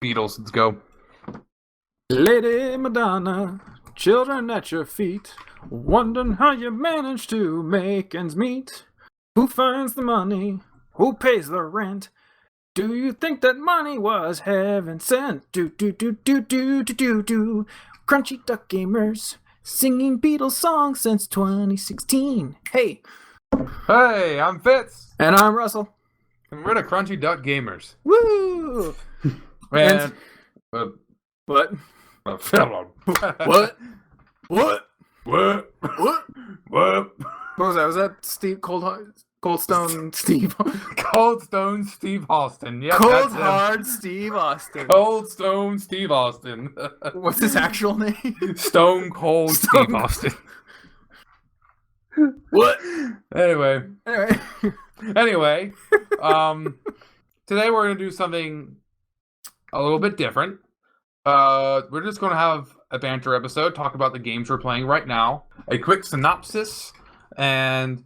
Beatles, let's go. Lady Madonna, children at your feet, wondering how you manage to make ends meet. Who finds the money? Who pays the rent? Do you think that money was heaven sent? Do do do do do do do do. Crunchy Duck Gamers singing Beatles songs since 2016. Hey, Hey, I'm Fitz, and I'm Russell. and we're the Crunchy Duck Gamers. Woo! Man, What? what? What? What? What? What? What? What was that? Was that Steve Coldstone Steve? Cold Stone Steve Austin. Yep, Cold that's him. Hard Steve Austin. Cold Stone Steve Austin. What's his actual name? Stone Cold Stone- Steve Austin. What? Anyway, Anyway. today we're gonna do something a little bit different. We're just gonna have a banter episode, talk about the games we're playing right now, a quick synopsis, and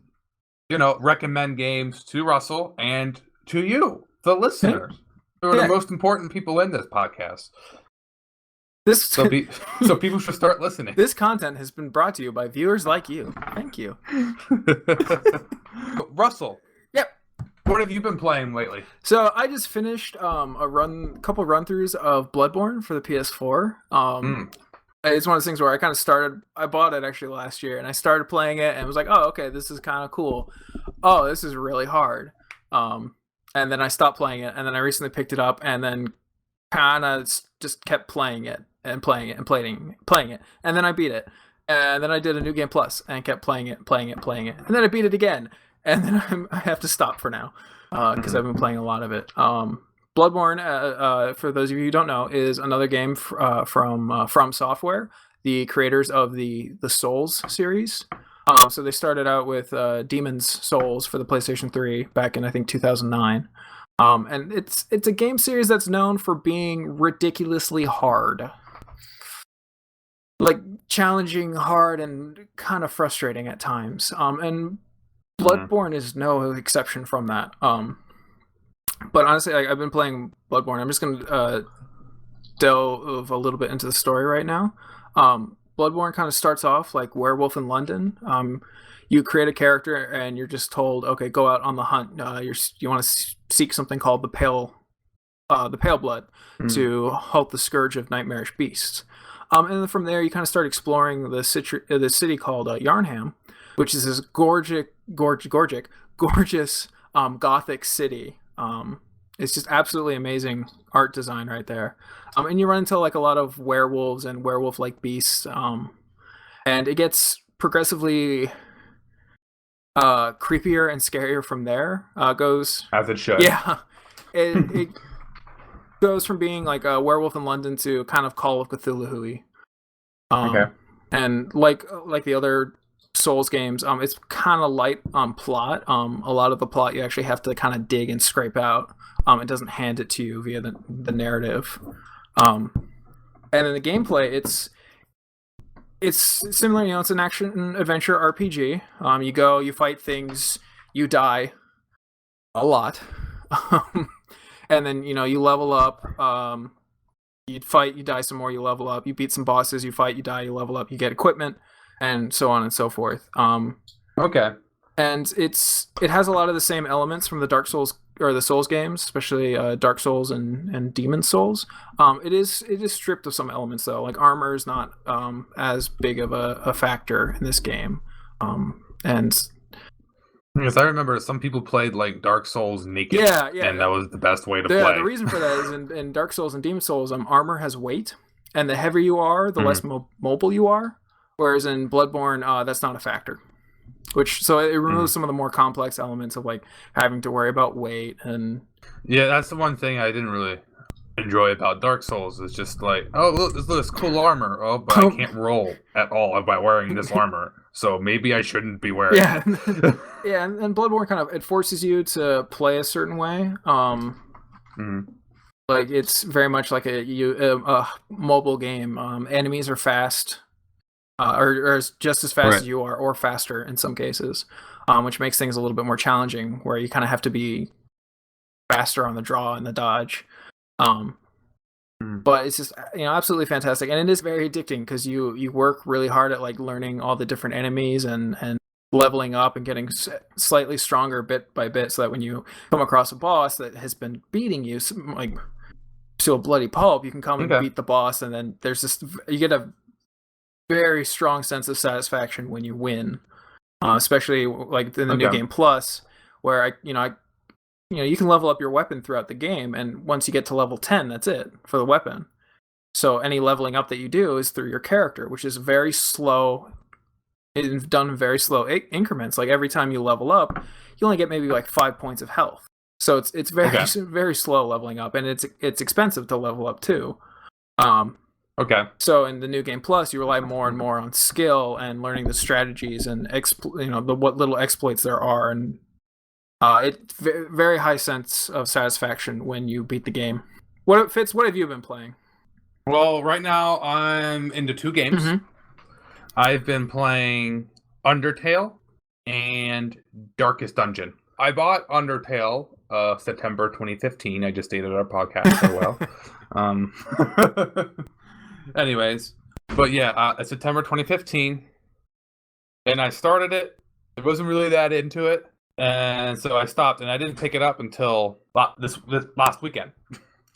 recommend games to Russell and to you, the listeners, who are the most important people in this podcast. So people should start listening. This content has been brought to you by viewers like you. Thank you. Russell. Yep. What have you been playing lately? So I just finished couple run-throughs of Bloodborne for the PS4. It's one of those things where I bought it actually last year, and I started playing it and was like, oh, okay, this is kind of cool. Oh, this is really hard. And then I stopped playing it, and then I recently picked it up, and then kind of just kept playing it and playing it and playing it, and then I beat it, and then I did a new game plus and kept playing it, and then I beat it again, and then I have to stop for now because I've been playing a lot of it. Bloodborne, for those of you who don't know, is another game from Software, the creators of the Souls series. So they started out with Demon's Souls for the PlayStation 3 back in, I think, 2009. And it's a game series that's known for being ridiculously hard. Like, challenging, hard, and kind of frustrating at times. And Bloodborne is no exception from that. But honestly, I've been playing Bloodborne. I'm just going to delve a little bit into the story right now. Bloodborne kind of starts off like Werewolf in London. You create a character and you're just told, okay, go out on the hunt. You want to seek something called the Pale Blood to halt the scourge of nightmarish beasts. And then from there, you kind of start exploring the city called Yarnham, which is this gorgeous Gothic city. It's just absolutely amazing art design right there. And you run into like a lot of werewolves and werewolf-like beasts. And it gets progressively creepier and scarier from there. Goes as it should. Yeah, it goes from being like a Werewolf in London to kind of Call of Cthulhu-y. Okay. And like the other Souls games, it's kind of light on plot. A lot of the plot you actually have to kind of dig and scrape out. It doesn't hand it to you via the narrative. And in the gameplay, it's similar. It's an action adventure RPG. You go, you fight things, you die a lot, and then you level up. You fight, you die some more, you level up. You beat some bosses, you fight, you die, you level up. You get equipment, and so on and so forth. Okay. And it has a lot of the same elements from the Dark Souls or the Souls games, especially Dark Souls and Demon Souls. It is stripped of some elements though. Like armor is not as big of a factor in this game. And because I remember some people played like Dark Souls naked, and that was the best way to play. The reason for that is in Dark Souls and Demon Souls, armor has weight, and the heavier you are, the less mobile you are. Whereas in Bloodborne, that's not a factor. So it removes some of the more complex elements of like having to worry about weight and. Yeah, that's the one thing I didn't really enjoy about Dark Souls. Is just like, oh, look, this cool armor. Oh, but I can't roll at all by wearing this armor. So maybe I shouldn't be wearing. Yeah, yeah, and Bloodborne kind of it forces you to play a certain way. Like it's very much like a mobile game. Enemies are fast. Or just as fast as you are, or faster in some cases, which makes things a little bit more challenging, where you kind of have to be faster on the draw and the dodge. but it's just absolutely fantastic, and it is very addicting because you work really hard at like learning all the different enemies and leveling up and getting slightly stronger bit by bit, so that when you come across a boss that has been beating you like to a bloody pulp, you can come and beat the boss, and then there's this you get a very strong sense of satisfaction when you win, especially like in the new game plus, where you can level up your weapon throughout the game, and once you get to level 10, that's it for the weapon. So any leveling up that you do is through your character, which is very slow. It's done in very slow increments. Like every time you level up, you only get maybe like 5 points of health. So it's very very slow leveling up, and it's expensive to level up too. So in the new game plus, you rely more and more on skill and learning the strategies and what little exploits there are, and it's very high sense of satisfaction when you beat the game. What have you been playing? Well, right now I'm into 2 games. Mm-hmm. I've been playing Undertale and Darkest Dungeon. I bought Undertale September 2015. I just dated our podcast so well. Anyways, but yeah, September 2015, and I started it. I wasn't really that into it, and so I stopped, and I didn't pick it up until this last weekend.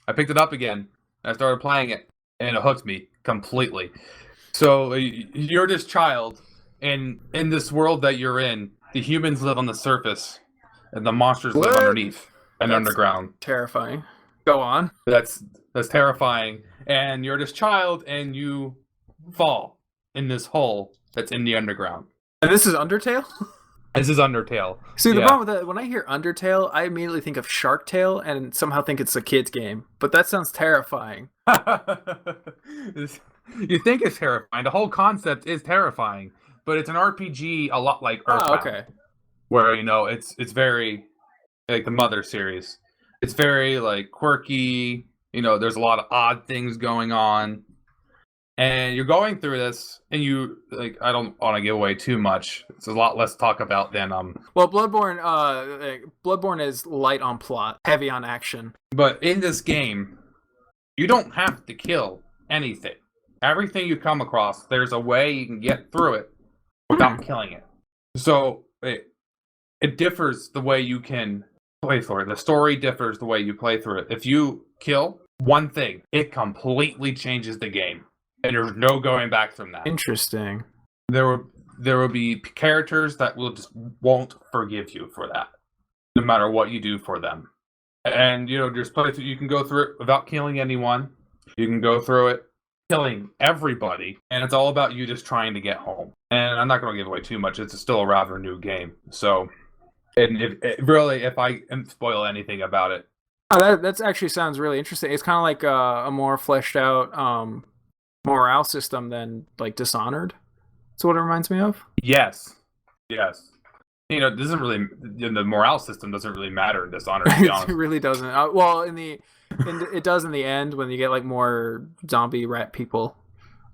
I picked it up again, and I started playing it, and it hooked me completely. So you're this child, and in this world that you're in, the humans live on the surface, and the monsters live underneath and underground. Terrifying. Go on. That's terrifying. And you're this child, and you fall in this hole that's in the underground. And this is Undertale? This is Undertale. See, the problem with that, when I hear Undertale, I immediately think of Shark Tale and somehow think it's a kid's game. But that sounds terrifying. You think it's terrifying. The whole concept is terrifying. But it's an RPG a lot like Earthbound. Oh, okay. Where, it's very like the Mother series. It's very like quirky. There's a lot of odd things going on. And you're going through this, and you I don't want to give away too much. It's a lot less to talk about than Well, Bloodborne is light on plot, heavy on action. But in this game, you don't have to kill anything. Everything you come across, there's a way you can get through it without killing it. So it differs the way you can play through it. The story differs the way you play through it. If you kill one thing, it completely changes the game. And there's no going back from that. Interesting. There will be characters that won't forgive you for that, no matter what you do for them. And there's places you can go through it without killing anyone. You can go through it killing everybody, and it's all about you just trying to get home. And I'm not going to give away too much. It's still a rather new game. So, and if I spoil anything about it, that actually sounds really interesting. It's kind of like a more fleshed out morale system than like Dishonored. That's what it reminds me of. Yes. This isn't really the morale system doesn't really matter in Dishonored. To be honest. It really doesn't. Well, it does in the end when you get like more zombie rat people.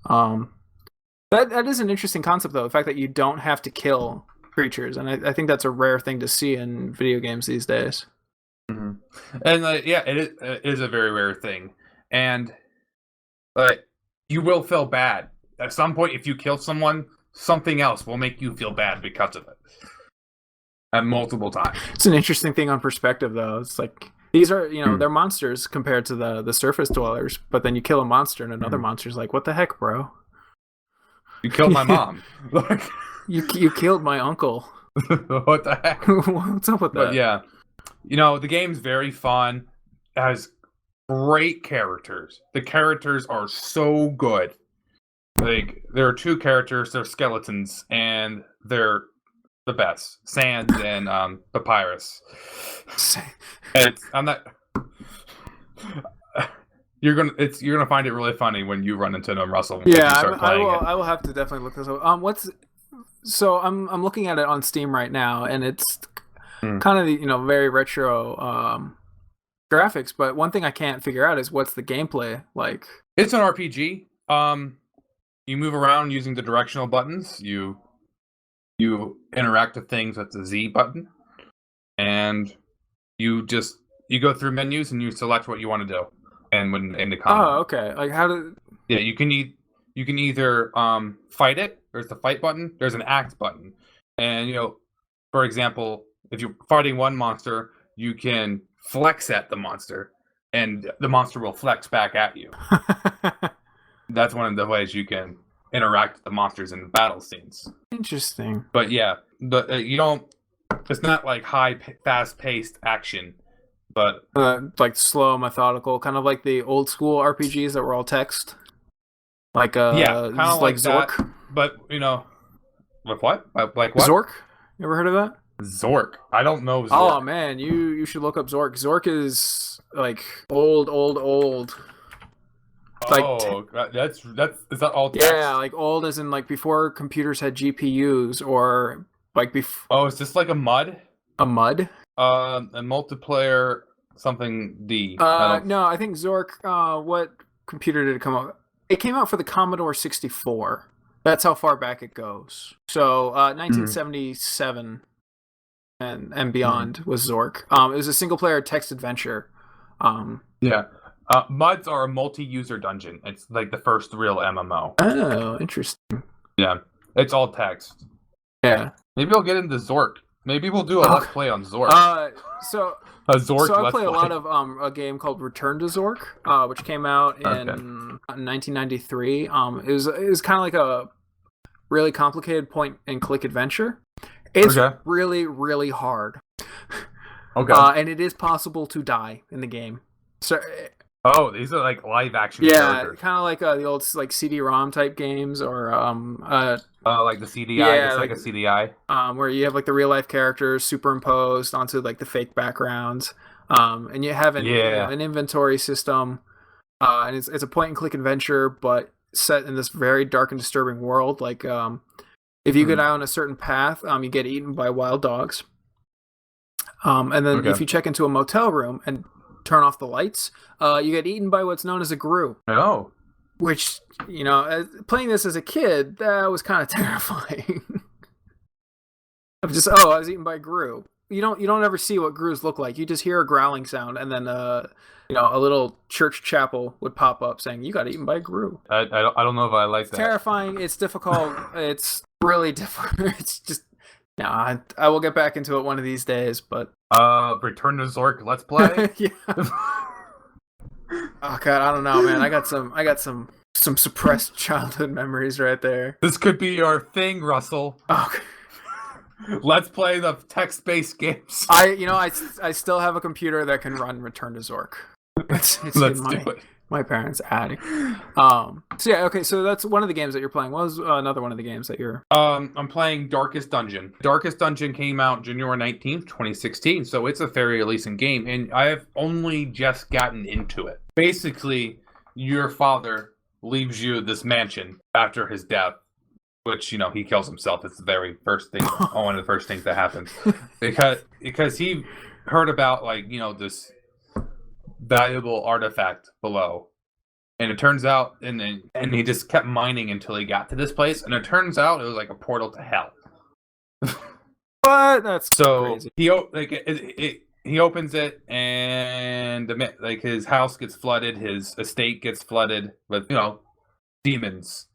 That is an interesting concept though. The fact that you don't have to kill creatures, and I think that's a rare thing to see in video games these days. Mm-hmm. And it is a very rare thing, and you will feel bad. At some point, if you kill someone, something else will make you feel bad because of it. At multiple times. It's an interesting thing on perspective, though. It's like, these are, they're monsters compared to the surface dwellers, but then you kill a monster and another monster's like, what the heck, bro? You killed my mom. You killed my uncle. What the heck? What's up with that? But yeah. The game's very fun. It has great characters. The characters are so good. Like, there are 2 characters, they're skeletons, and they're the best. Sans and Papyrus. I'm not. You're gonna find it really funny when you run into them, Russell. Yeah, I will have to definitely look this up. So I'm looking at it on Steam right now, and it's kind of very retro graphics. But one thing I can't figure out is what's the gameplay like. It's an RPG. You move around using the directional buttons. You interact with things with the Z button, and you go through menus and you select what you want to do. and when in the combat. Oh, okay. Like how do? Yeah, you can either fight it. There's the fight button. There's an act button, and for example, if you're fighting one monster, you can flex at the monster, and the monster will flex back at you. That's one of the ways you can interact with the monsters in battle scenes. Interesting. But yeah, you don't. It's not like fast-paced action, but like slow, methodical, kind of like the old school RPGs that were all text. Like yeah, kind of like Zork. that. But with what? Like what? Zork. You ever heard of that? Zork. I don't know Zork. Oh man, you should look up Zork. Zork is like old. Oh, that's is that all text? Yeah, like old as in like before computers had GPUs or like before. Oh, is this like a mud? A mud? A multiplayer something D. No, I think Zork. What computer did it come out? It came out for the Commodore 64. That's how far back it goes. So 1977 and beyond was Zork. It was a single player text adventure. Yeah. Muds are a multi-user dungeon. It's like the first real MMO. Oh, interesting. Yeah. It's all text. Yeah. Maybe I'll get into Zork. Maybe we'll do a let's play on Zork. So Zork. So I play a lot of a game called Return to Zork, which came out in 1993. It was kind of like a really complicated point and click adventure. It's really, really hard. Okay. And it is possible to die in the game. So. Oh, these are like live action. Yeah, kind of like the old like CD-ROM type games, or like the CDI. Yeah, it's like a CDI. Where you have like the real life characters superimposed onto like the fake backgrounds, and you have an inventory system, and it's a point and click adventure, but set in this very dark and disturbing world. Like if you go down a certain path, you get eaten by wild dogs, and then if you check into a motel room and turn off the lights, you get eaten by what's known as a grue. Oh. Which, playing this as a kid, that was kind of terrifying. I was eaten by a grue. You don't ever see what grues look like. You just hear a growling sound, and then a little church chapel would pop up saying, "You got eaten by a grue." I don't know if I like that. It's terrifying. It's difficult. It's really difficult. It's just I will get back into it one of these days, but Return to Zork, let's play. Yeah. Oh god, I don't know, man. I got some suppressed childhood memories right there. This could be our thing, Russell. Okay. Let's play the text-based games. I still have a computer that can run Return to Zork. It's Let's do it. My parents' attic. So that's one of the games that you're playing. What was another one of the games that you're? I'm playing Darkest Dungeon. Darkest Dungeon came out January 19th, 2016, so it's a fairly recent game, and I have only just gotten into it. Basically, your father leaves you this mansion after his death, which he kills himself. It's the very first thing, one of the first things that happens, because he heard about this valuable artifact below, and it turns out, and he just kept mining until he got to this place, and it turns out it was like a portal to hell. What? That's so crazy. He opens it, and his house gets flooded, his estate gets flooded with demons,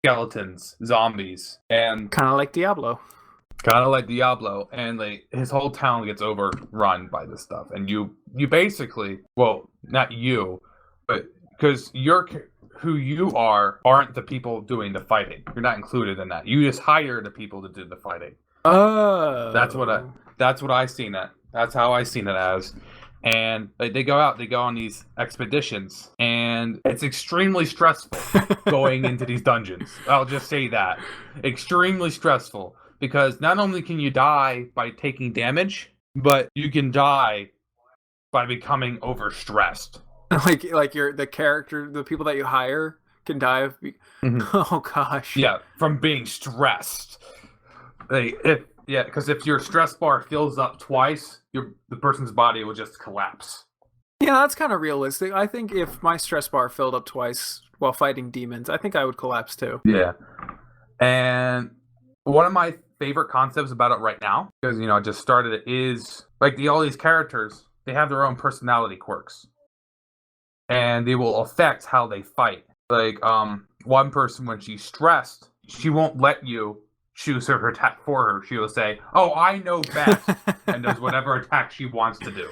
skeletons, zombies, and kind of like Diablo. And his whole town gets overrun by this stuff, and you basically, well, not you, but because who you aren't the people doing the fighting. You're not included in that. You just hire the people to do the fighting. Oh, that's what I seen it. That's how I seen it as. And they go on these expeditions, and it's extremely stressful going into these dungeons. I'll just say that. Extremely stressful, because not only can you die by taking damage, but you can die by becoming overstressed. Like the character, the people that you hire can die of Oh gosh. Yeah, from being stressed. Because if your stress bar fills up twice, the person's body will just collapse. Yeah, that's kind of realistic. I think if my stress bar filled up twice while fighting demons, I think I would collapse too. Yeah. And one of my favorite concepts about it right now, because I just started it, is all these characters, they have their own personality quirks. and they will affect how they fight. Like one person, when she's stressed, she won't let you choose her attack for her. She will say, "Oh, I know best," and does whatever attack she wants to do.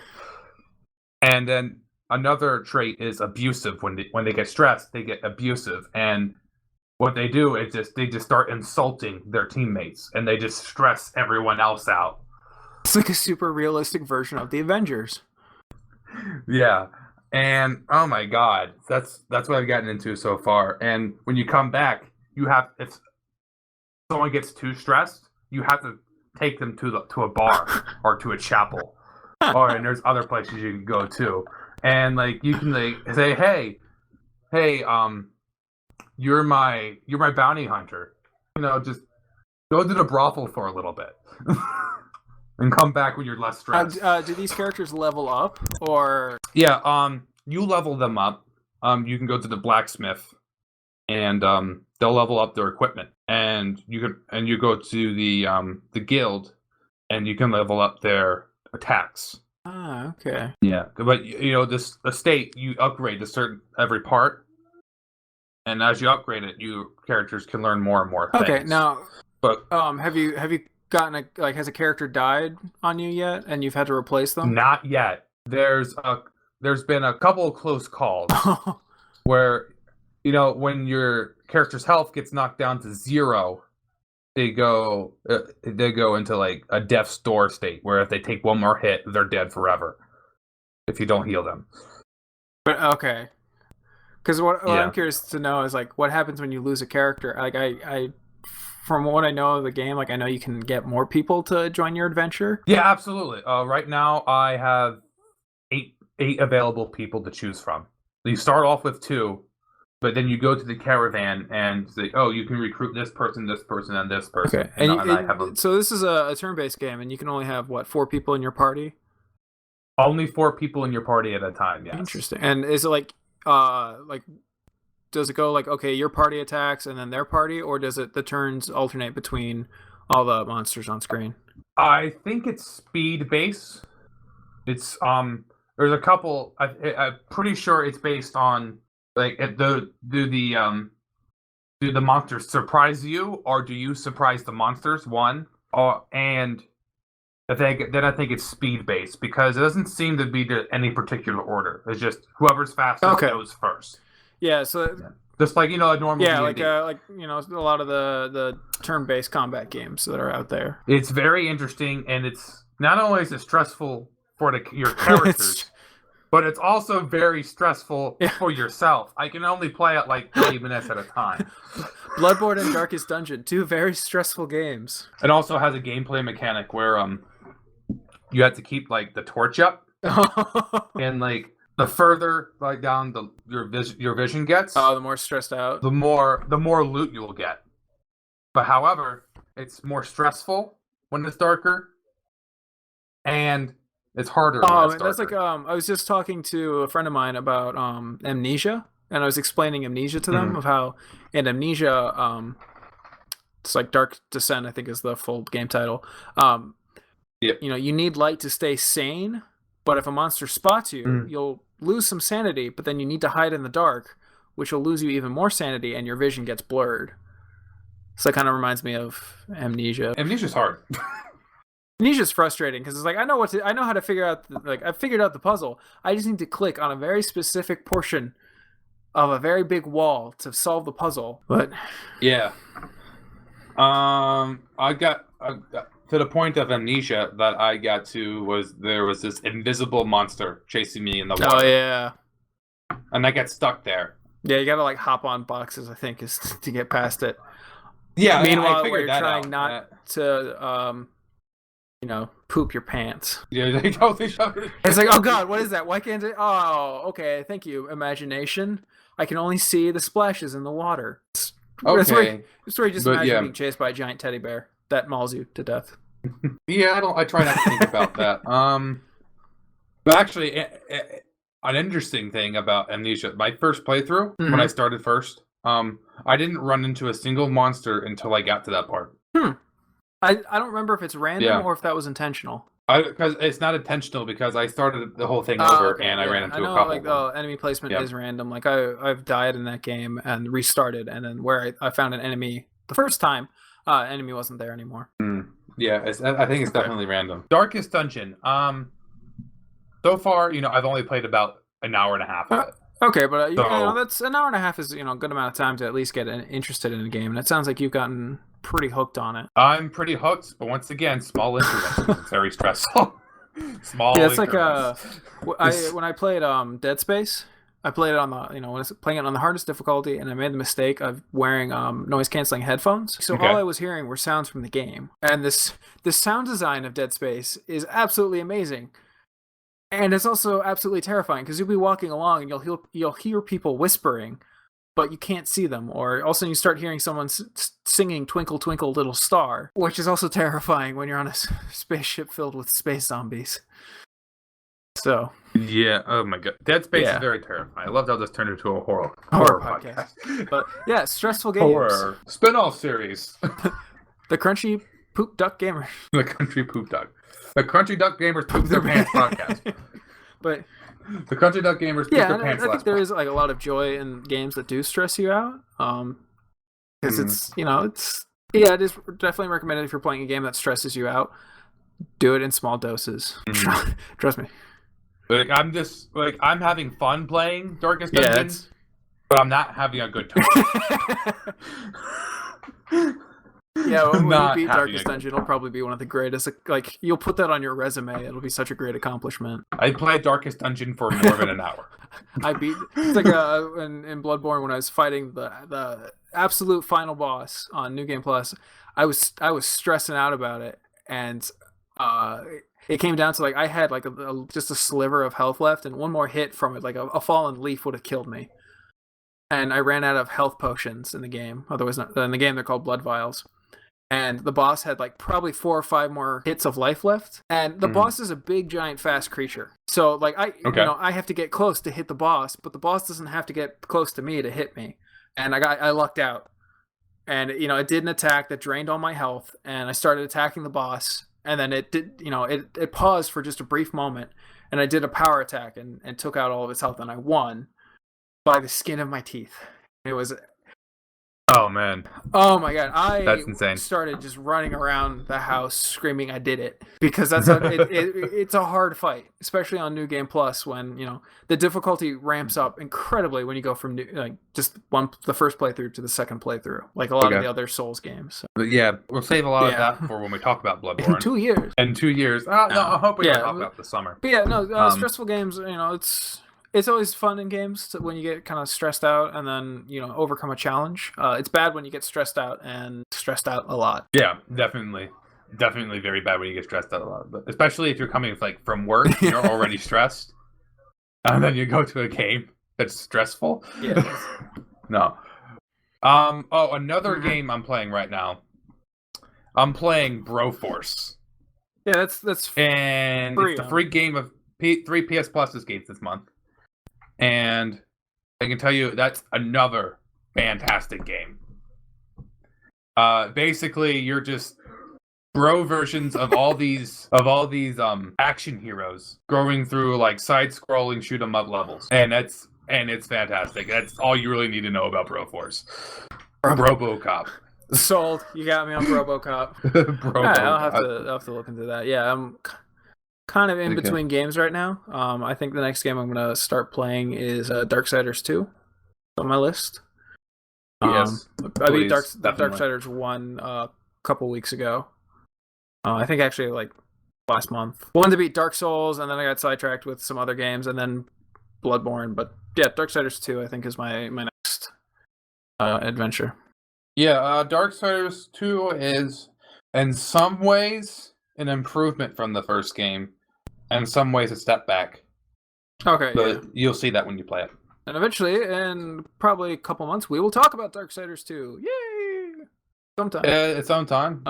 And then another trait is abusive. When they get stressed, they get abusive, and what they do is they just start insulting their teammates, and they just stress everyone else out. It's like a super realistic version of the Avengers. Yeah. And oh my god, that's what I've gotten into so far. And when you come back, if someone gets too stressed, you have to take them to a bar or to a chapel, and there's other places you can go to, and like you can like say, hey, you're my bounty hunter, just go to the brothel for a little bit, and come back when you're less stressed. Do these characters level up, or yeah, you level them up. You can go to the blacksmith, and they'll level up their equipment, and you go to the guild, and you can level up their attacks. Ah, okay. Yeah, but this estate, you upgrade every part, and as you upgrade it, characters can learn more and more things. Okay, now, but have you gotten has a character died on you yet, and you've had to replace them? Not yet. There's been a couple of close calls where, when your character's health gets knocked down to 0, they go into like a death's door state, where if they take one more hit, they're dead forever if you don't heal them. But okay, because what I'm curious to know is like what happens when you lose a character. Like I from what I know of the game, like I know you can get more people to join your adventure. Yeah, absolutely. Right now I have 8 available people to choose from. You start off with 2, but then you go to the caravan and say, "Oh, you can recruit this person, and this person." Okay, and so this is a turn-based game, and you can only have 4 people in your party. Only 4 people in your party at a time. Yes. Interesting. And is it like does it go like, okay, your party attacks and then their party, or does the turns alternate between all the monsters on screen? I think it's speed based. It's there's a couple. I'm pretty sure it's based on like do the monsters surprise you, or do you surprise the monsters? And I think it's speed based, because it doesn't seem to be any particular order. It's just whoever's fastest goes first. Yeah, so just like a normal. Yeah, D&D. like a lot of the turn-based combat games that are out there. It's very interesting, and it's not only is it stressful for your characters, but it's also very stressful for yourself. I can only play it like 30 minutes at a time. Bloodborne and Darkest Dungeon, 2 very stressful games. It also has a gameplay mechanic where you have to keep like the torch up, and like the further like down your vision gets, the more stressed out, the more loot you will get. But however, it's more stressful when it's darker, and it's harder. That's like I was just talking to a friend of mine about Amnesia, and I was explaining Amnesia to them of how in Amnesia, it's like Dark Descent, I think is the full game title. You need light to stay sane, but if a monster spots you, you'll lose some sanity, but then you need to hide in the dark, which will lose you even more sanity, and your vision gets blurred. So that kind of reminds me of Amnesia. Amnesia's hard. Amnesia's frustrating because it's like I know how to figure out I've figured out the puzzle. I just need to click on a very specific portion of a very big wall to solve the puzzle. But yeah, I got to the point of Amnesia that I got to there was this invisible monster chasing me in the water. Oh yeah, and I got stuck there. Yeah, you gotta like hop on boxes, I think, is to get past it. Yeah. Meanwhile, where you're trying not to poop your pants. Yeah, they totally shove it. It's like, oh god, what is that? Why can't it? Oh, okay, thank you, imagination. I can only see the splashes in the water. Okay. It's where you just imagine being chased by a giant teddy bear that mauls you to death. Yeah, I try not to think about that. But actually, an interesting thing about Amnesia, my first playthrough, when I started first, I didn't run into a single monster until I got to that part. I don't remember if it's random or if that was intentional. Because it's not intentional because I started the whole thing over Okay, and I yeah. ran I into a know, couple like, of them. enemy placement Yeah. is random. Like, I've died in that game and restarted, and then where I found an enemy the first time, enemy wasn't there anymore. Yeah, I think it's definitely random. Darkest Dungeon. So far, I've only played about an hour and a half of it. Okay, but So that's an hour and a half is a good amount of time to at least get interested in a game, and it sounds like you've gotten pretty hooked on it. I'm pretty hooked, but once again, small increments. It's very stressful. Small Yeah, it's like increments. when I played Dead Space, I played it on the when I was playing it on the hardest difficulty, and I made the mistake of wearing noise canceling headphones. So Okay. all I was hearing were sounds from the game, and this sound design of Dead Space is absolutely amazing. And it's also absolutely terrifying because you'll be walking along and you'll hear people whispering, but you can't see them. Or all of a sudden you start hearing someone singing "Twinkle Twinkle Little Star," which is also terrifying when you're on a spaceship filled with space zombies. So Yeah. Oh my god. Dead Space is very terrifying. I loved how this turned into a horror podcast. But yeah, stressful games. Horror spin-off series. The Crunchy Poop Duck Gamer. The Crunchy Poop Duck. The Crunchy Duck Gamers Poop Their Pants podcast. But the Crunchy Duck Gamers Poop Their Pants. I think there is like a lot of joy in games that do stress you out. Because it's it is definitely recommended if you're playing a game that stresses you out. Do it in small doses. Trust me. Like I'm having fun playing Darkest Dungeon, but I'm not having a good time. Yeah, when you beat Darkest Dungeon, it'll probably be one of the greatest. Like, you'll put that on your resume. It'll be such a great accomplishment. I played Darkest Dungeon for more than an hour. It's like in Bloodborne when I was fighting the absolute final boss on New Game Plus. I was stressing out about it, and it came down to like I had like just a sliver of health left, and one more hit from it, like a fallen leaf would have killed me. And I ran out of health potions in the game. Otherwise, in the game they're called blood vials. And the boss had like probably 4 or 5 more hits of life left. And the boss is a big, giant, fast creature. So like I have to get close to hit the boss, but the boss doesn't have to get close to me to hit me. And I lucked out. And it did an attack that drained all my health, and I started attacking the boss. And then it did, it paused for just a brief moment, and I did a power attack and took out all of its health, and I won by the skin of my teeth. It was. Oh man! Oh my god! That's insane. Started just running around the house screaming, "I did it!" Because it's a hard fight, especially on New Game Plus when the difficulty ramps up incredibly when you go from the first playthrough to the second playthrough, like a lot of the other Souls games. So. But yeah, we'll save a lot of that for when we talk about Bloodborne. In 2 years. In 2 years. No, I hope we talk about the summer. But yeah, stressful games. It's always fun in games when you get kind of stressed out and then overcome a challenge. It's bad when you get stressed out a lot. Yeah, definitely very bad when you get stressed out a lot. But especially if you're coming from work, and you're already stressed, and then you go to a game that's stressful. Yeah. No. Another game I'm playing right now. I'm playing Broforce. Yeah, that's and free, it's the free game of 3 PS Plus games this month. And I can tell you that's another fantastic game. Basically, you're just bro versions of all these action heroes going through like side-scrolling shoot 'em up levels, and it's fantastic. That's all you really need to know about Broforce. RoboCop. Sold. You got me on RoboCop. RoboCop. I'll have to look into that. Yeah, I'm kind of in between games right now. I think the next game I'm going to start playing is Darksiders 2 on my list. Yes. I beat Darksiders 1 a couple weeks ago. I think actually like last month. Wanted to beat Dark Souls, and then I got sidetracked with some other games, and then Bloodborne. But yeah, Darksiders 2 I think is my next adventure. Yeah, Darksiders 2 is in some ways an improvement from the first game, and in some ways a step back. Okay, but you'll see that when you play it. And eventually, in probably a couple months, we will talk about Darksiders 2. Yay! Sometime. At some time.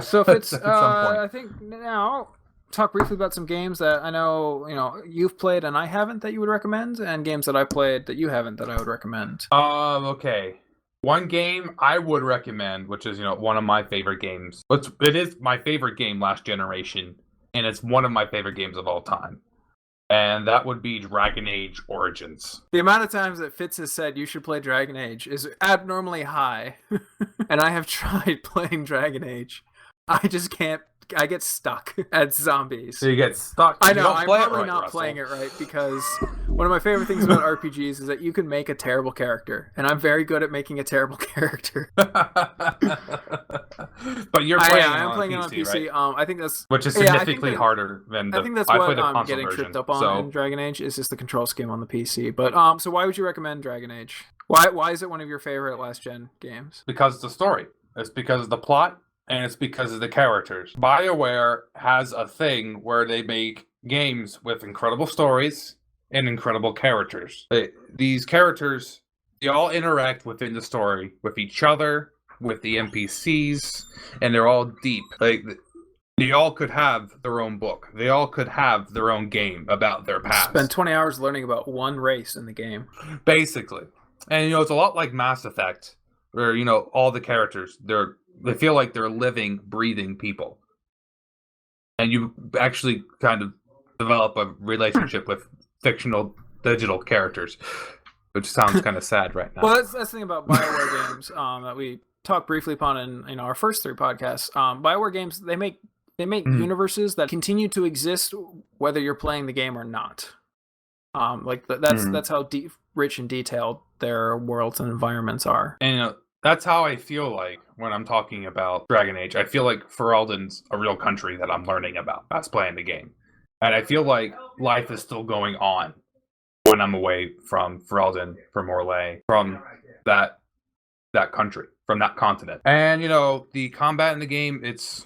So if it's, I think now, talk briefly about some games that I know, you've played and I haven't that you would recommend, and games that I played that you haven't that I would recommend. Okay. One game I would recommend, which is, one of my favorite games. It is my favorite game last generation, and it's one of my favorite games of all time. And that would be Dragon Age Origins. The amount of times that Fitz has said you should play Dragon Age is abnormally high. And I have tried playing Dragon Age. I just can't. I get stuck at zombies. So you get stuck. I know, I'm probably not playing it right, because one of my favorite things about RPGs is that you can make a terrible character. And I'm very good at making a terrible character. But you're playing I'm playing it on PC. Right? I think that's... Which is significantly harder than the... I think that's what I'm getting tripped up on in Dragon Age, is just the control scheme on the PC. But so why would you recommend Dragon Age? Why is it one of your favorite last-gen games? Because of the story. It's because of the plot. And it's because of the characters. BioWare has a thing where they make games with incredible stories and incredible characters. These characters, they all interact within the story with each other, with the NPCs, and they're all deep. Like, they all could have their own book. They all could have their own game about their past. Spend 20 hours learning about one race in the game. Basically. And, it's a lot like Mass Effect, where, all the characters, they feel like they're living, breathing people. And you actually kind of develop a relationship with fictional digital characters, which sounds kind of sad right now. Well, that's the thing about BioWare games that we talked briefly upon in our first 3 podcasts. BioWare games, they make universes that continue to exist whether you're playing the game or not. That's how rich and detailed their worlds and environments are. And that's how I feel like when I'm talking about Dragon Age. I feel like Ferelden's a real country that I'm learning about as playing the game. And I feel like life is still going on when I'm away from Ferelden, from Orlais, from that country, from that continent. And, the combat in the game, it's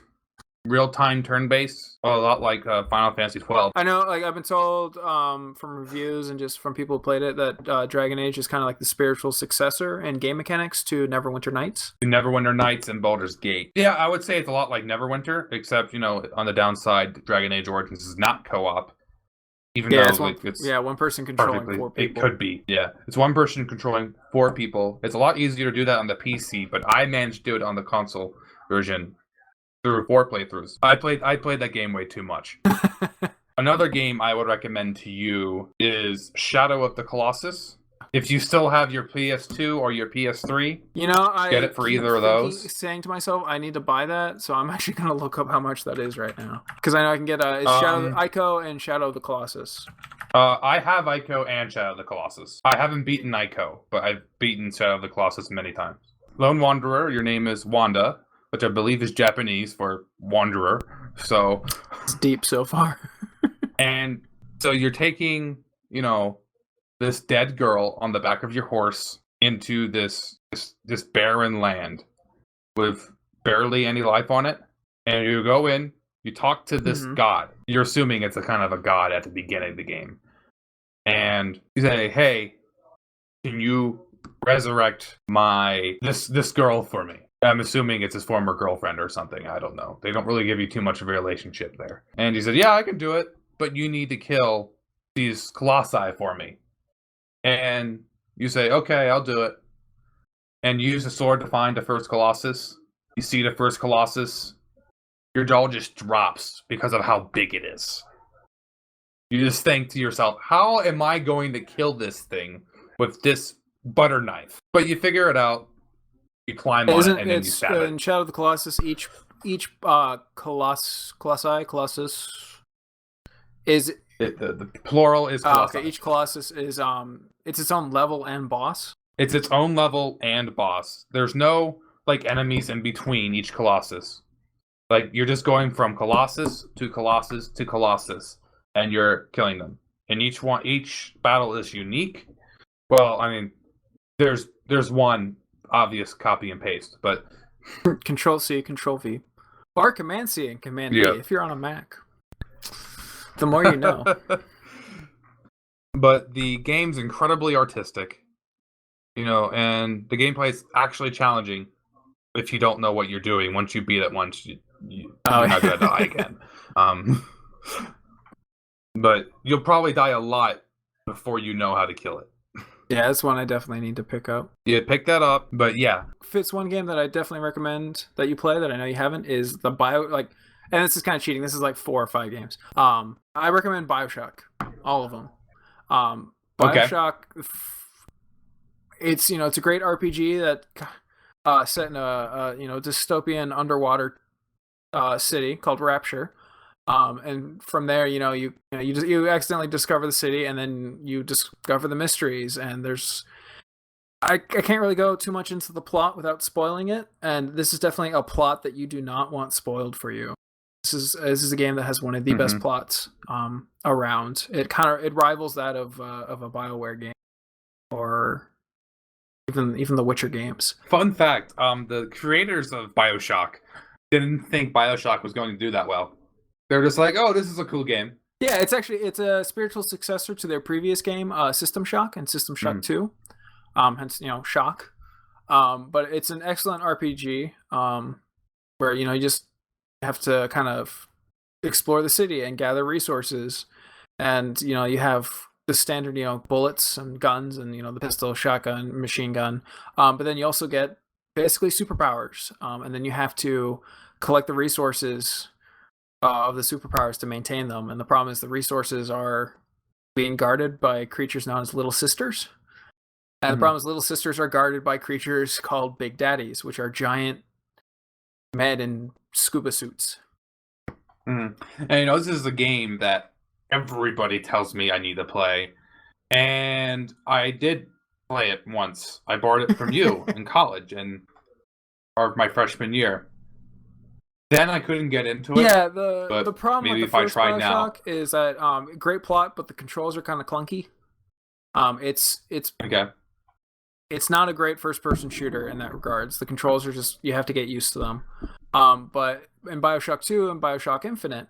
real-time turn-based, a lot like Final Fantasy 12. I know, I've been told from reviews and just from people who played it that Dragon Age is kind of like the spiritual successor in game mechanics to Neverwinter Nights. Neverwinter Nights and Baldur's Gate. Yeah, I would say it's a lot like Neverwinter, except, on the downside, Dragon Age Origins is not co-op. Even though it's one person controlling 4 people. It could be, yeah. It's one person controlling 4 people. It's a lot easier to do that on the PC, but I managed to do it on the console version through 4 playthroughs. I played that game way too much. Another game I would recommend to you is Shadow of the Colossus. If you still have your PS2 or your PS3, I get it for either of those. Saying to myself, I need to buy that, so I'm actually going to look up how much that is right now, because I know I can get Shadow Ico and Shadow of the Colossus. I have Ico and Shadow of the Colossus. I haven't beaten Ico, but I've beaten Shadow of the Colossus many times. Lone Wanderer, your name is Wanda, which I believe is Japanese for wanderer. So it's deep so far. And so you're taking, this dead girl on the back of your horse into this barren land with barely any life on it. And you go in, you talk to this god. You're assuming it's a kind of a god at the beginning of the game. And you say, hey, can you resurrect this girl for me? I'm assuming it's his former girlfriend or something. I don't know. They don't really give you too much of a relationship there. And he said, yeah, I can do it, but you need to kill these colossi for me. And you say, okay, I'll do it. And you use the sword to find the first colossus. You see the first colossus. Your jaw just drops because of how big it is. You just think to yourself, how am I going to kill this thing with this butter knife? But you figure it out. You climb on it and then you stab it. In Shadow of the Colossus, each colossus is the plural is colossi. Okay, each colossus is it's its own level and boss. It's its own level and boss. There's no enemies in between each colossus. You're just going from colossus to colossus to colossus, and you're killing them. And each battle is unique. Well, I mean, there's one obvious copy and paste, but Control C, Control V, or Command C and Command V if you're on a Mac. The more you know. But the game's incredibly artistic, and the gameplay is actually challenging if you don't know what you're doing. Once you beat it once, you're not gonna die again. But you'll probably die a lot before you know how to kill it. Yeah, that's one I definitely need to pick up. Yeah, pick that up, but yeah. Fits one game that I definitely recommend that you play that I know you haven't is the and this is kind of cheating. This is like 4 or 5 games. I recommend BioShock, all of them. BioShock, it's it's a great RPG that set in a dystopian underwater city called Rapture. And from there, you accidentally discover the city, and then you discover the mysteries. And I can't really go too much into the plot without spoiling it. And this is definitely a plot that you do not want spoiled for you. This is a game that has one of the best plots around. It rivals that of a BioWare game, or even the Witcher games. Fun fact: the creators of BioShock didn't think BioShock was going to do that well. They're just like, oh, this is a cool game. Yeah, it's a spiritual successor to their previous game, System Shock and System Shock 2. Hence, Shock. But it's an excellent RPG where you just have to kind of explore the city and gather resources, and you have the standard bullets and guns and the pistol, shotgun, machine gun. But then you also get basically superpowers, and then you have to collect the resources of the superpowers to maintain them. And the problem is the resources are being guarded by creatures known as Little Sisters. And the problem is Little Sisters are guarded by creatures called Big Daddies, which are giant men in scuba suits. And this is a game that everybody tells me I need to play. And I did play it once. I borrowed it from you in college or my freshman year. Then I couldn't get into it. Yeah, the problem with the first BioShock is that great plot, but the controls are kind of clunky. It's okay. It's not a great first-person shooter in that regards. The controls are just, you have to get used to them. But in BioShock 2 and BioShock Infinite,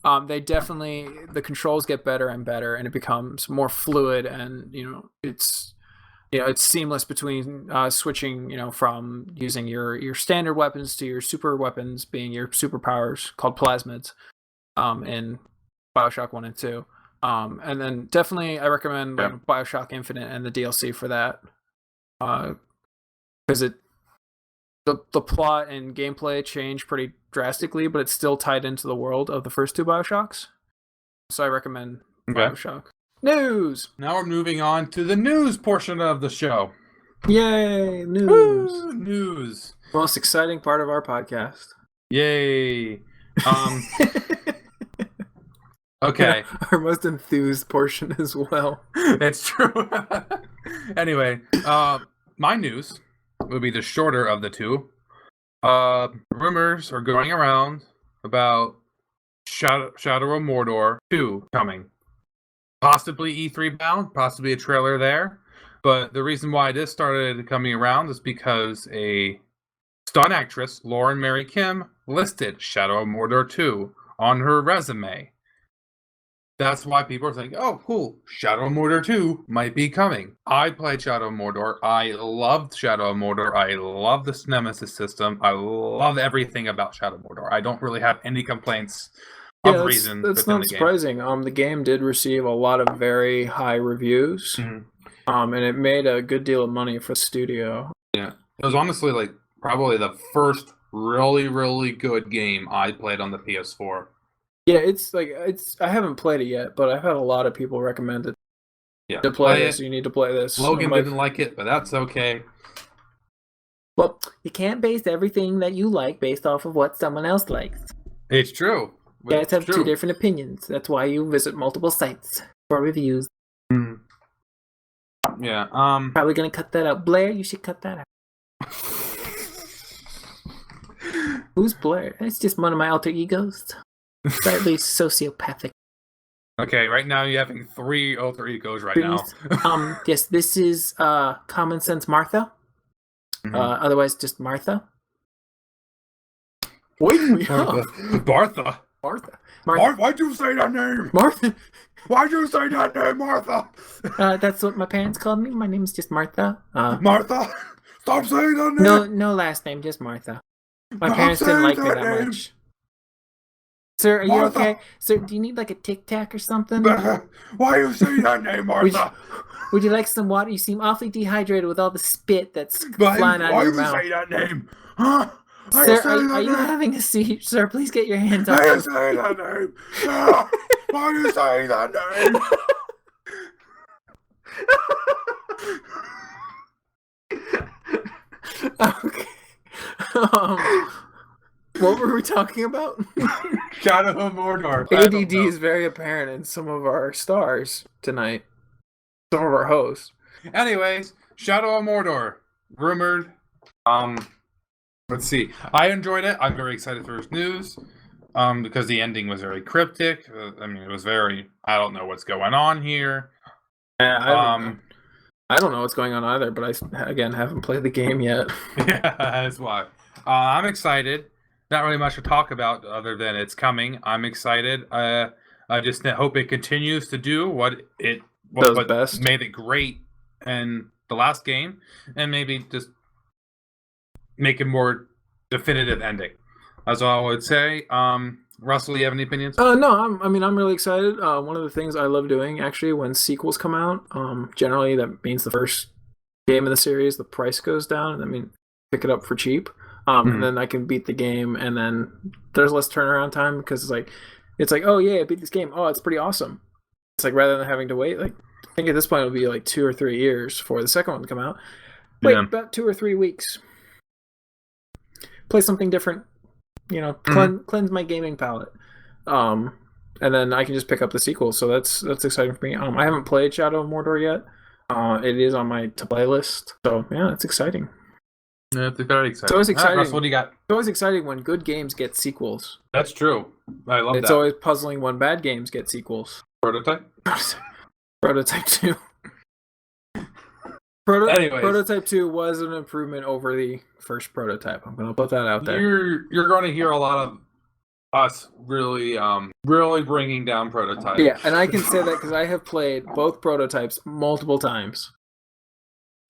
the controls get better and better, and it becomes more fluid, and it's seamless between switching from using your standard weapons to your super weapons, being your superpowers called plasmids in BioShock 1 and 2. And then definitely I recommend BioShock Infinite and the DLC for that, because the plot and gameplay change pretty drastically, but it's still tied into the world of the first 2 BioShocks. So I recommend BioShock. News! Now we're moving on to the news portion of the show. Yay! News! Woo, news! Most exciting part of our podcast. Yay! Okay. Our most enthused portion as well. That's true. Anyway, my news would be the shorter of the two. Rumors are going around about Shadow of Mordor 2 coming. Possibly E3 bound, possibly a trailer there. But the reason why this started coming around is because a stunt actress, Lauren Mary Kim, listed Shadow of Mordor 2 on her resume. That's why people are thinking, oh, cool, Shadow of Mordor 2 might be coming. I played Shadow of Mordor. I loved Shadow of Mordor. I love the Nemesis system. I love everything about Shadow of Mordor. I don't really have any complaints of reason. That's not surprising. The game did receive a lot of very high reviews, and it made a good deal of money for the studio. Yeah, it was honestly probably the first really, really good game I played on the PS4. Yeah, I haven't played it yet, but I've had a lot of people recommend it. Yeah, to play this, you need to play this. Logan didn't like it, but that's okay. Well, you can't base everything that you like based off of what someone else likes. It's true. You guys have 2 different opinions. That's why you visit multiple sites for reviews. Yeah. Probably gonna cut that out. Blair, you should cut that out. Who's Blair? It's just one of my alter egos. Slightly sociopathic. Okay, right now you're having 3 alter egos now. Yes, this is Common Sense Martha. Otherwise just Martha. Wake me up. Martha. Martha. Why'd you say that name? Martha. Why'd you say that name, Martha? That's what my parents called me. My name is just Martha. Martha? Stop saying that name. No last name, just Martha. My parents didn't like me that much. Sir, are you okay? Sir, do you need a Tic Tac or something? Why are you saying that name, Martha? Would you like some water? You seem awfully dehydrated with all the spit that's flying out of your mouth. Why do you say that name? Huh? Sir, are you having a seizure? Sir, please get your hands up. Why are you saying that name? Why are you saying that name? Okay. What were we talking about? Shadow of Mordor. ADD is very apparent in some of our stars tonight. Some of our hosts. Anyways, Shadow of Mordor. Rumored. Let's see. I enjoyed it. I'm very excited for his news. Because the ending was very cryptic. I mean, it was very, I don't know what's going on here. Yeah, I don't know what's going on either, but I, again, haven't played the game yet. Yeah, that's why. I'm excited. Not really much to talk about other than it's coming. I'm excited. I just hope it continues to do what Best. made it great in the last game, and maybe just make a more definitive ending. That's all I would say. Russell, you have any opinions? No, I'm really excited. One of the things I love doing actually when sequels come out, generally that means the first game in the series, the price goes down, and I mean pick it up for cheap. And then I can beat the game, and then there's less turnaround time because it's like, oh yeah, I beat this game. Oh, it's pretty awesome. It's like rather than having to wait, like I think at this point it'll be like 2 or 3 years for the second one to come out. Wait, about 2 or 3 weeks. Play something different, cleanse my gaming palette. And then I can just pick up the sequel. So that's exciting for me. I haven't played Shadow of Mordor yet. It is on my to play list. So yeah, it's exciting. Yeah, it's very exciting. It's always exciting. Russell, what do you got? It's always exciting when good games get sequels. That's true. I love that. It's always puzzling when bad games get sequels. Prototype? Prototype 2. Prototype 2 was an improvement over the first Prototype. I'm going to put that out there. You're going to hear a lot of us really bringing down Prototype. Yeah, and I can say that because I have played both Prototypes multiple times.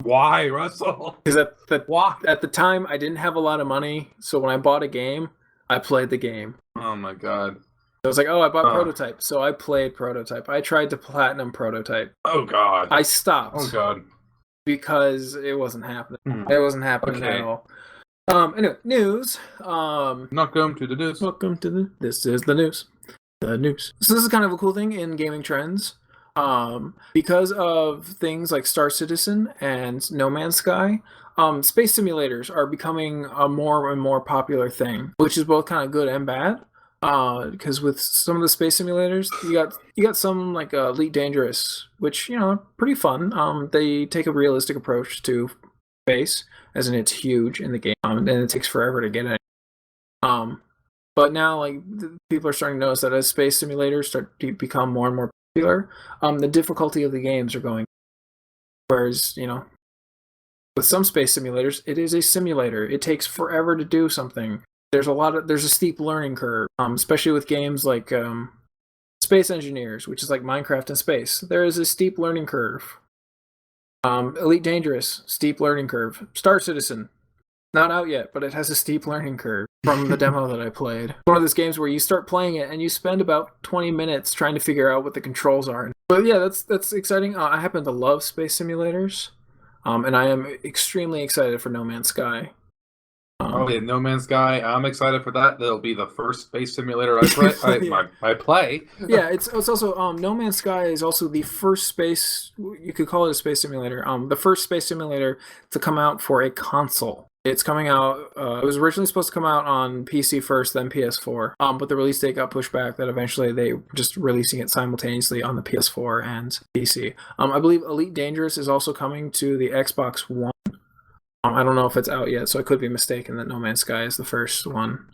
Why, Russell? Because at the time, I didn't have a lot of money, so when I bought a game, I played the game. Oh my god. I was like, oh, I bought Prototype, so I played Prototype. I tried to platinum Prototype. Oh god. I stopped. Oh god. Because it wasn't happening. It wasn't happening at all. Anyway, news. Welcome to the news. This is the news. The news. So this is kind of a cool thing in gaming trends. Because of things like Star Citizen and No Man's Sky, space simulators are becoming a more and more popular thing, which is both kind of good and bad. Because with some of the space simulators, you got some like Elite Dangerous, which pretty fun. They take a realistic approach to space, as in it's huge in the game, and it takes forever to get it. But now like people are starting to notice that as space simulators start to become more and more popular, the difficulty of the games are going. Whereas with some space simulators, it is a simulator. It takes forever to do something. There's a steep learning curve, especially with games like Space Engineers, which is like Minecraft in space. There is a steep learning curve. Elite Dangerous, steep learning curve. Star Citizen, not out yet, but it has a steep learning curve from the demo that I played. One of those games where you start playing it and you spend about 20 minutes trying to figure out what the controls are. But yeah, that's exciting. I happen to love space simulators, and I am extremely excited for No Man's Sky. No Man's Sky. I'm excited for that. That'll be the first space simulator I play. I play. Yeah, it's also No Man's Sky is also the first space. You could call it a space simulator. The first space simulator to come out for a console. It's coming out. It was originally supposed to come out on PC first, then PS4. But the release date got pushed back. That eventually they were just releasing it simultaneously on the PS4 and PC. I believe Elite Dangerous is also coming to the Xbox One. I don't know if it's out yet, so I could be mistaken that No Man's Sky is the first one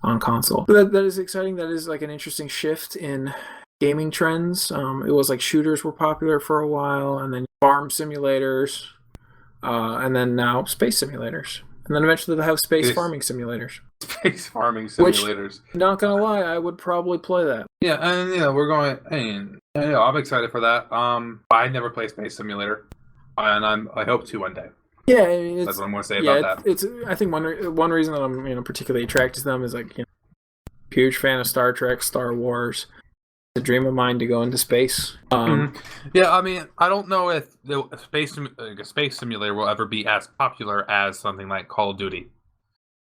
on console. But that is exciting. That is like an interesting shift in gaming trends. It was like shooters were popular for a while, and then farm simulators, and then now space simulators. And then eventually they'll have space farming simulators. Space farming simulators. Which, not gonna lie, I would probably play that. Yeah, and we're going. And I'm excited for that. I never play Space Simulator, and I hope to one day. Yeah, that's what I'm going to say about that. It's I think one reason that I'm particularly attracted to them is like huge fan of Star Trek, Star Wars. It's a dream of mine to go into space. Yeah, I mean, I don't know if a space simulator will ever be as popular as something like Call of Duty.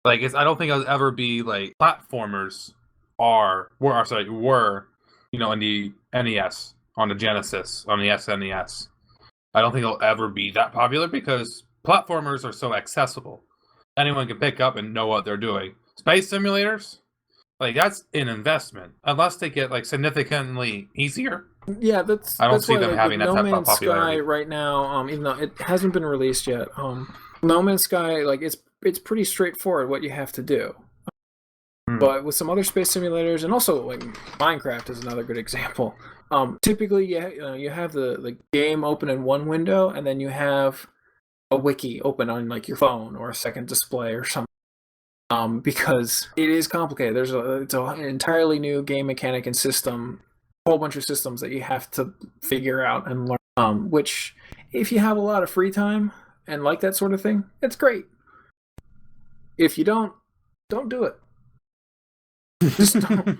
Like I don't think it'll ever be like platformers were, you know, in the NES, on the Genesis, on the SNES. I don't think it'll ever be that popular because platformers are so accessible. Anyone can pick up and know what they're doing. Space simulators, like that's an investment. Unless they get like significantly easier. Yeah, that's I don't that's see why, them like, with having that No type of Man's Sky popularity. right now, even though it hasn't been released yet, No Man's Sky, like, it's pretty straightforward what you have to do. But with some other space simulators, and also like Minecraft is another good example. Typically, you have the game open in one window, and then you have a wiki open on like your phone or a second display or something. Because it is complicated. It's an entirely new game mechanic and system, a whole bunch of systems that you have to figure out and learn. Which, if you have a lot of free time and like that sort of thing, it's great. If you don't do it. Just don't.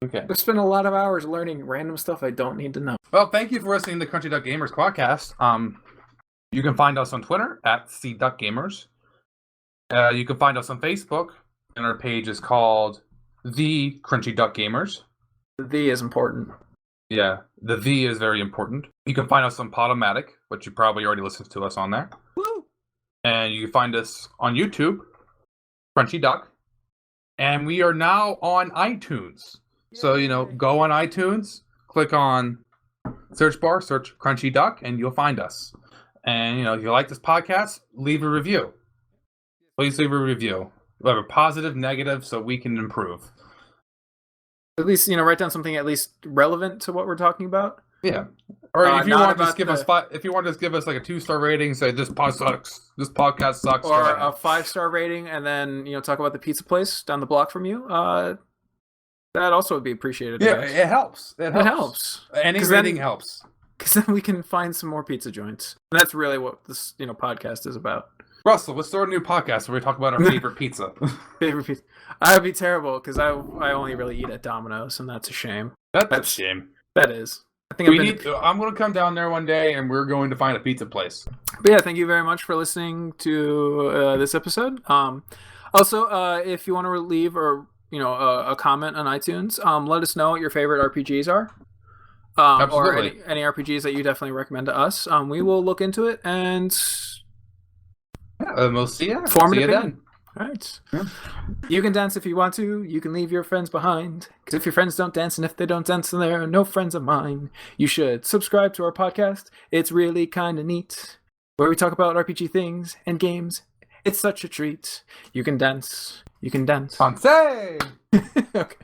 Okay. I spent a lot of hours learning random stuff I don't need to know. Well, thank you for listening to Crunchy Duck Gamers podcast. You can find us on Twitter at CDuckGamers. You can find us on Facebook, and our page is called The Crunchy Duck Gamers. The is important. Yeah, the is very important. You can find us on Podomatic, which you probably already listened to us on there. Woo! And you can find us on YouTube, Crunchy Duck. And we are now on iTunes. Yay. So, you know, go on iTunes, click on search bar, search Crunchy Duck, and you'll find us. And, you know, if you like this podcast, leave a review. Please leave a review. Whether positive, negative, so we can improve. At least, you know, write down something at least relevant to what we're talking about. Yeah. Or if you want to just give us if you want to just give us like a 2-star rating, say this podcast sucks, or a 5-star rating, and then, you know, talk about the pizza place down the block from you. That also would be appreciated. Yeah, it helps. It helps. Any rating helps. Because then we can find some more pizza joints. And that's really what this, you know, podcast is about. Russell, let's start a new podcast where we talk about our favorite pizza. Favorite pizza. I would be terrible because I only really eat at Domino's, and that's a shame. That's a shame. That is. I think I'm going to come down there one day, and we're going to find a pizza place. But yeah, thank you very much for listening to this episode. Also, if you want to leave or, you know, a comment on iTunes, let us know what your favorite RPGs are. Absolutely. Or any RPGs that you definitely recommend to us. We will look into it and we'll see you. Form see you then. All right. Yeah. You can dance if you want to. You can leave your friends behind. Because if your friends don't dance, and if they don't dance, then they're no friends of mine. You should subscribe to our podcast. It's really kind of neat. Where we talk about RPG things and games. It's such a treat. You can dance. You can dance. Fancy! Okay.